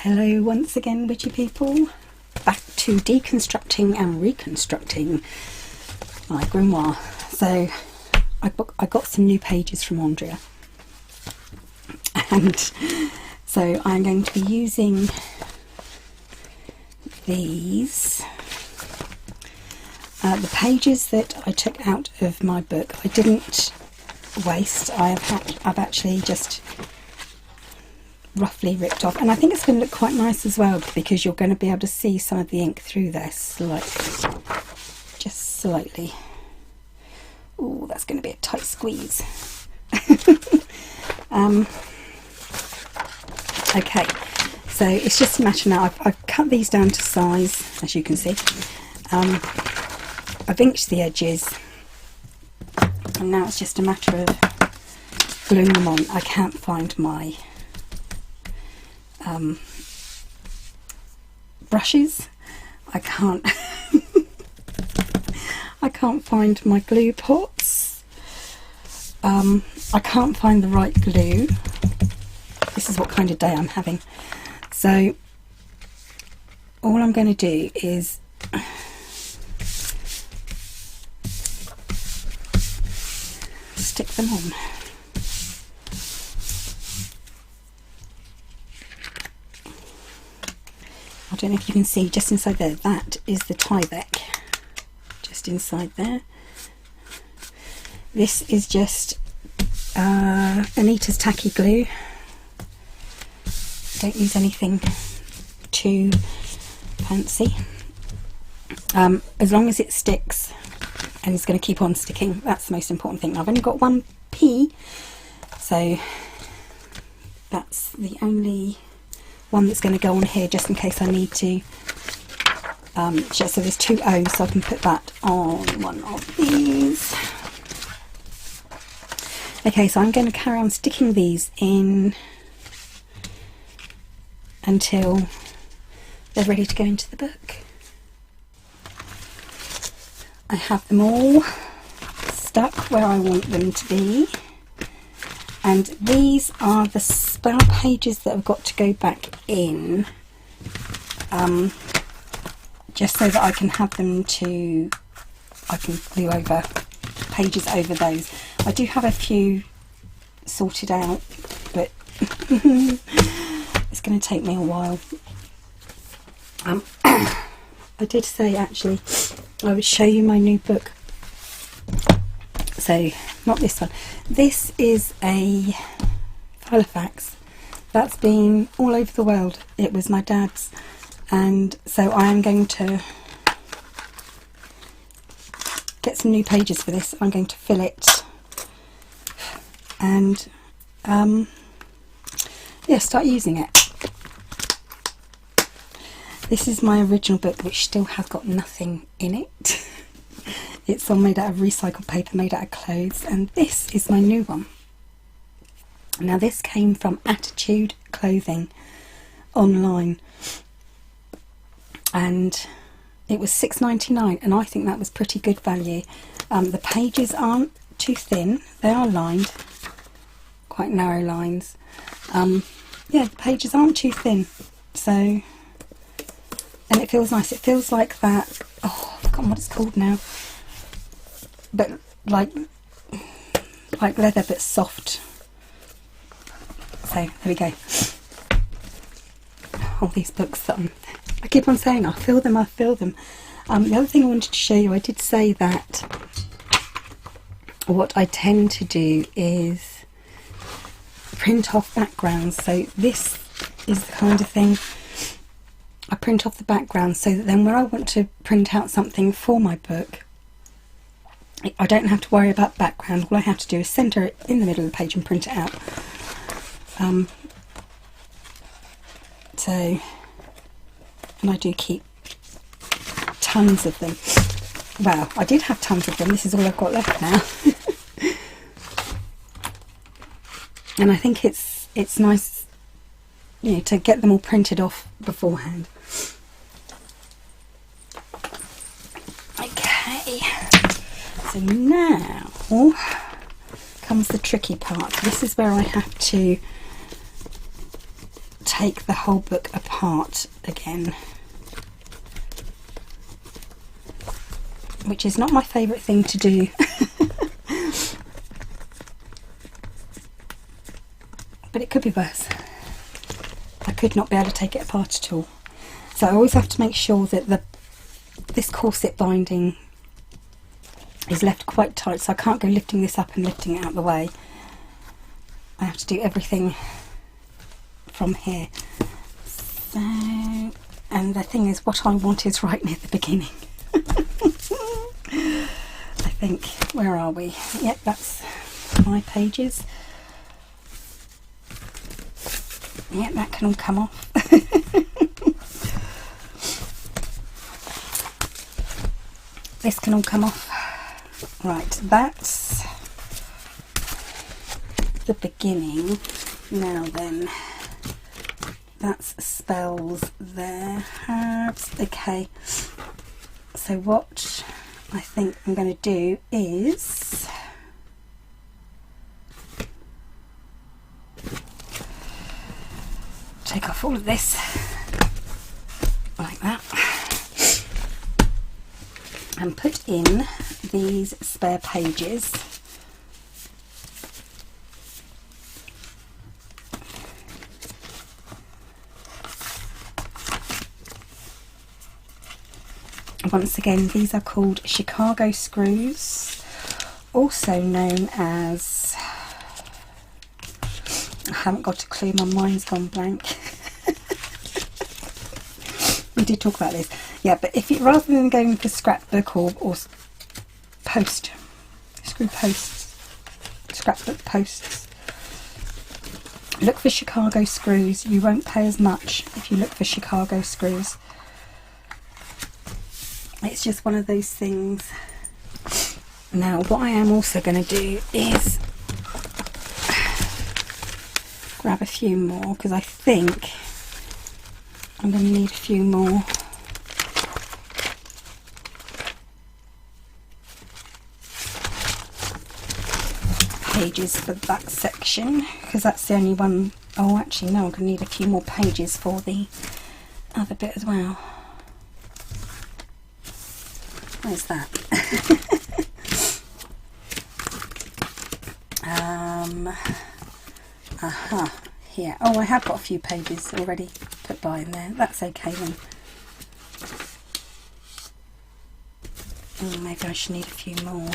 Hello once again, witchy people. Back to deconstructing and reconstructing my grimoire. So I got some new pages from Andrea, and so I'm going to be using these. The pages that I took out of my book, I didn't waste. I've actually just roughly ripped off, and I think it's going to look quite nice as well, because you're going to be able to see some of the ink through there slightly, just slightly. Oh, that's going to be a tight squeeze. Okay, so it's just a matter now. I've cut these down to size, as you can see. I've inked the edges, and now it's just a matter of gluing them on. I can't find my brushes. I can't I can't find my glue pots. I can't find the right glue. This is what kind of day I'm having. So all I'm going to do is stick them on. I don't know if you can see just inside there, that is the Tyvek, just inside there. This is just Anita's tacky glue. Don't use anything too fancy. As long as it sticks and it's going to keep on sticking, that's the most important thing. I've only got one P, so that's the only one that's going to go on here, just in case I need to. So there's two O's, so I can put that on one of these. Okay, so I'm going to carry on sticking these in until they're ready to go into the book. I have them all stuck where I want them to be, and these are the spell pages that have got to go back in, just so that I can have them to, I can glue over pages over those. I do have a few sorted out, but it's going to take me a while. I did say actually I would show you my new book. So not this one. This is a Filofax that's been all over the world. It was my dad's, and so I am going to get some new pages for this. I'm going to fill it and yeah, start using it. This is my original book, which still has got nothing in it. It's all made out of recycled paper, made out of clothes, and this is my new one. Now this came from Attitude Clothing online, and it was $6.99, and I think that was pretty good value. The pages aren't too thin, they are lined, quite narrow lines. Yeah, the pages aren't too thin, so, and it feels nice. It feels like that, oh, I've forgotten what it's called now, but like leather, but soft. So there we go. All these books that I keep on saying I fill them. The other thing I wanted to show you, I did say that what I tend to do is print off backgrounds. So this is the kind of thing I print off the background, so that then when I want to print out something for my book, I don't have to worry about background. All I have to do is centre it in the middle of the page and print it out. So, and I do keep tons of them. Well, I did have tons of them. This is all I've got left now. And I think it's nice, you know, to get them all printed off beforehand. Okay. So now comes the tricky part. This is where I have to take the whole book apart again, which is not my favourite thing to do. But it could be worse. I could not be able to take it apart at all. So I always have to make sure that this corset binding is left quite tight, so I can't go lifting this up and lifting it out of the way. I have to do everything from here. So, and the thing is, what I want is right near the beginning. I think, where are we? Yep, that's my pages. Yep, that can all come off. This can all come off. Right, that's the beginning. Now then, that's spells there. Herbs. Okay, so what I think I'm going to do is take off all of this like that and put in these spare pages. Once again, these are called Chicago screws, also known as, I haven't got a clue, my mind's gone blank. We did talk about this. Yeah, but if you, rather than going for scrapbook or post, screw posts, scrapbook posts, look for Chicago screws. You won't pay as much if you look for Chicago screws. It's just one of those things. Now, what I am also going to do is grab a few more, because I think I'm going to need a few more. Pages for that section, because that's the only one. Oh, actually no, I'm going to need a few more pages for the other bit as well. Where's that? Here. Oh, I have got a few pages already put by in there. That's okay then. Oh, maybe I should need a few more.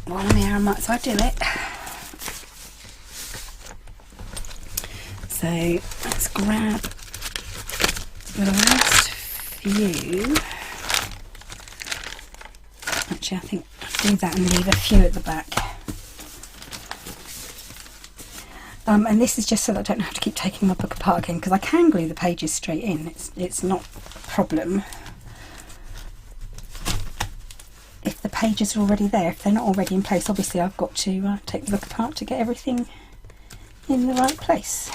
Well, let me how much I do it. So let's grab the last few. Actually, I think I'll do that and leave a few at the back. And this is just so that I don't have to keep taking my book apart again, because I can glue the pages straight in. It's not a problem. If the pages are already there, if they're not already in place, obviously I've got to take the book apart to get everything in the right place.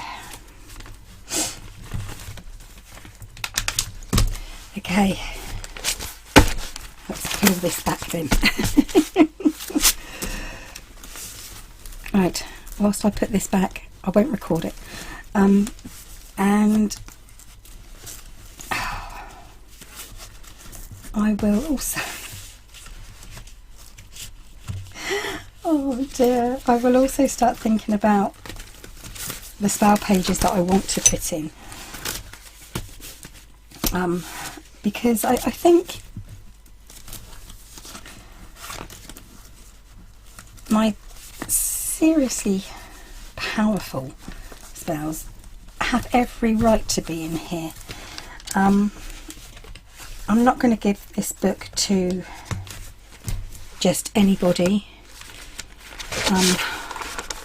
Okay, let's peel this back then. Right, whilst I put this back, I won't record it, and I will also, oh dear, I will also start thinking about the spell pages that I want to put in, because I think my seriously powerful spells have every right to be in here. I'm not going to give this book to just anybody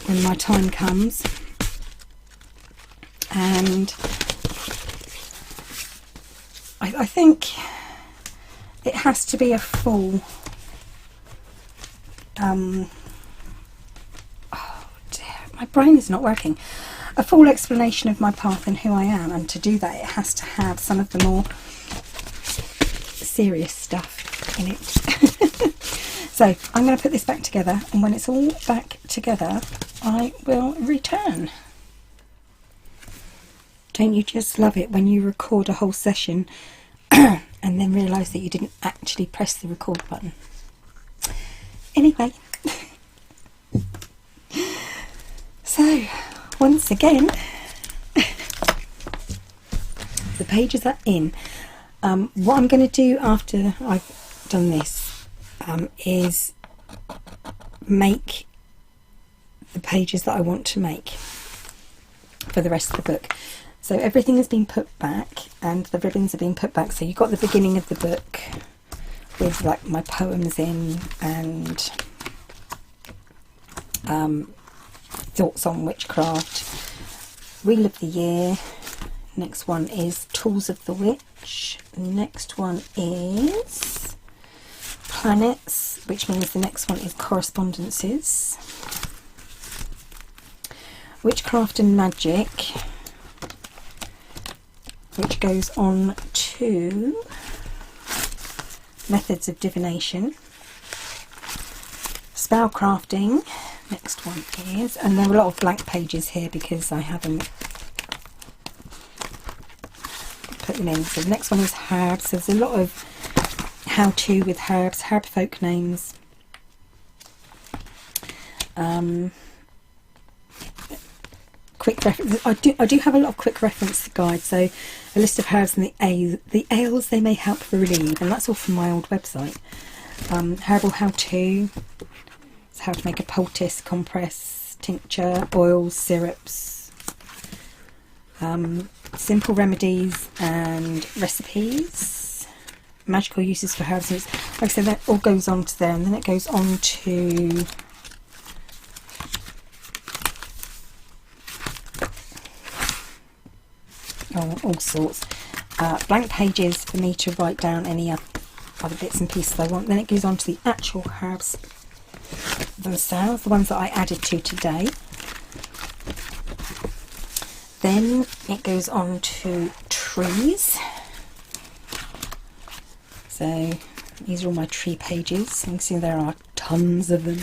when my time comes, and I think it has to be a full my brain is not working. A full explanation of my path and who I am, and to do that it has to have some of the more serious stuff in it. So I'm going to put this back together, and when it's all back together I will return. Don't you just love it when you record a whole session and then realise that you didn't actually press the record button? Anyway, so once again, the pages are in. What I'm going to do after I've done this is make the pages that I want to make for the rest of the book. So everything has been put back and the ribbons have been put back. So you've got the beginning of the book with like my poems in and thoughts on witchcraft, Wheel of the Year. Next one is Tools of the Witch. Next one is Planets, which means the next one is Correspondences. Witchcraft and Magic, which goes on to Methods of Divination. Spellcrafting, next one is, and there are a lot of blank pages here because I haven't put them in. So the next one is Herbs. There's a lot of how-to with herbs, herb folk names. Quick reference. I do have a lot of quick reference guides, so a list of herbs and the ails they may help relieve, and that's all from my old website. Herbal how-to, so how to make a poultice, compress, tincture, oils, syrups, simple remedies and recipes, magical uses for herbs. Like I said, that all goes on to there, and then it goes on to all sorts. Blank pages for me to write down any other bits and pieces I want. Then it goes on to the actual herbs themselves, the ones that I added to today. Then it goes on to trees. So these are all my tree pages. You can see there are tons of them.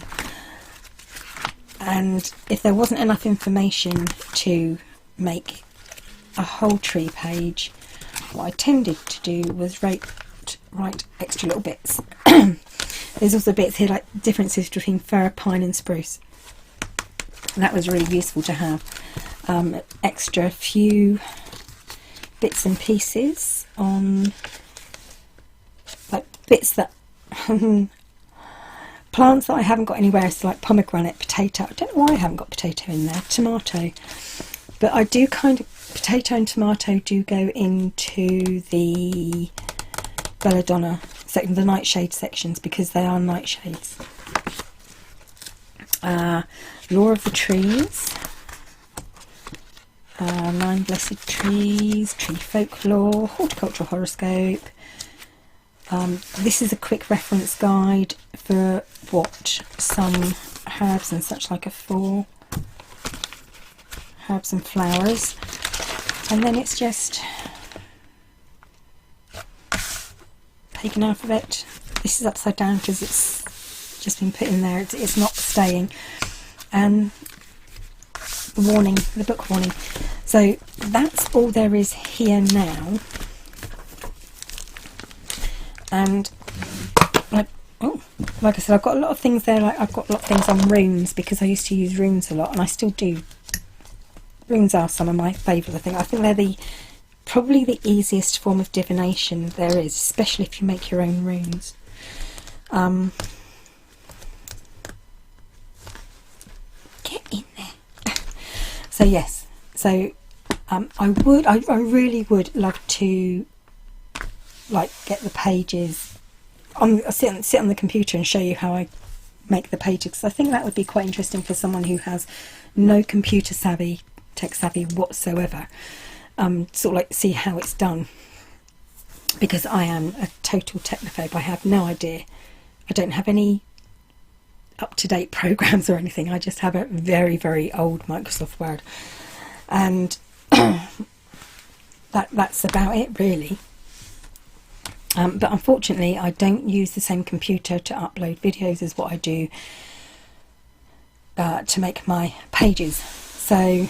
And if there wasn't enough information to make a whole tree page, what I tended to do was write extra little bits. There's also bits here like differences between fir, pine and spruce. And that was really useful to have. Extra few bits and pieces on like bits that plants that I haven't got anywhere, so like pomegranate, potato. I don't know why I haven't got potato in there, tomato. But I do kind of, potato and tomato do go into the belladonna section, the nightshade sections, because they are nightshades. Law of the Trees, 9 Blessed Trees, Tree Folklore, Horticultural Horoscope. This is a quick reference guide for what some herbs and such like are for. Herbs and flowers. And then it's just pagan alphabet. This is upside down because it's just been put in there. It's not staying. And the warning, the book warning. So that's all there is here now. And like I said, I've got a lot of things there. Like I've got a lot of things on runes because I used to use runes a lot, and I still do. Runes are some of my favourite. I think they're probably the easiest form of divination there is, especially if you make your own runes. Get in there. So yes, so I really would love to like get the pages on, sit on the computer and show you how I make the pages, because I think that would be quite interesting for someone who has no computer savvy, tech savvy whatsoever. Sort of like see how it's done, because I am a total technophobe. I have no idea. I don't have any up-to-date programs or anything. I just have a very, very old Microsoft Word, and that's about it really. But unfortunately I don't use the same computer to upload videos as what I do to make my pages. So,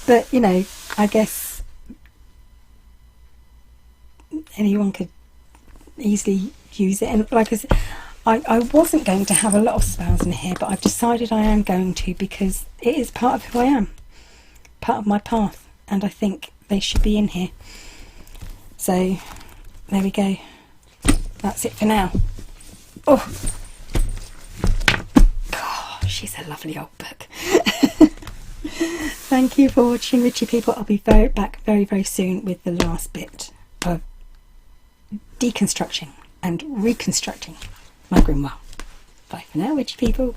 but you know, I guess anyone could easily use it. And like I said, I wasn't going to have a lot of spells in here, but I've decided I am going to, because it is part of who I am, part of my path, and I think they should be in here. So there we go. That's it for now. Oh, God, she's a lovely old book. Thank you for watching, witchy people. I'll be back very, very soon with the last bit of deconstructing and reconstructing my grimoire. Bye for now, witchy people.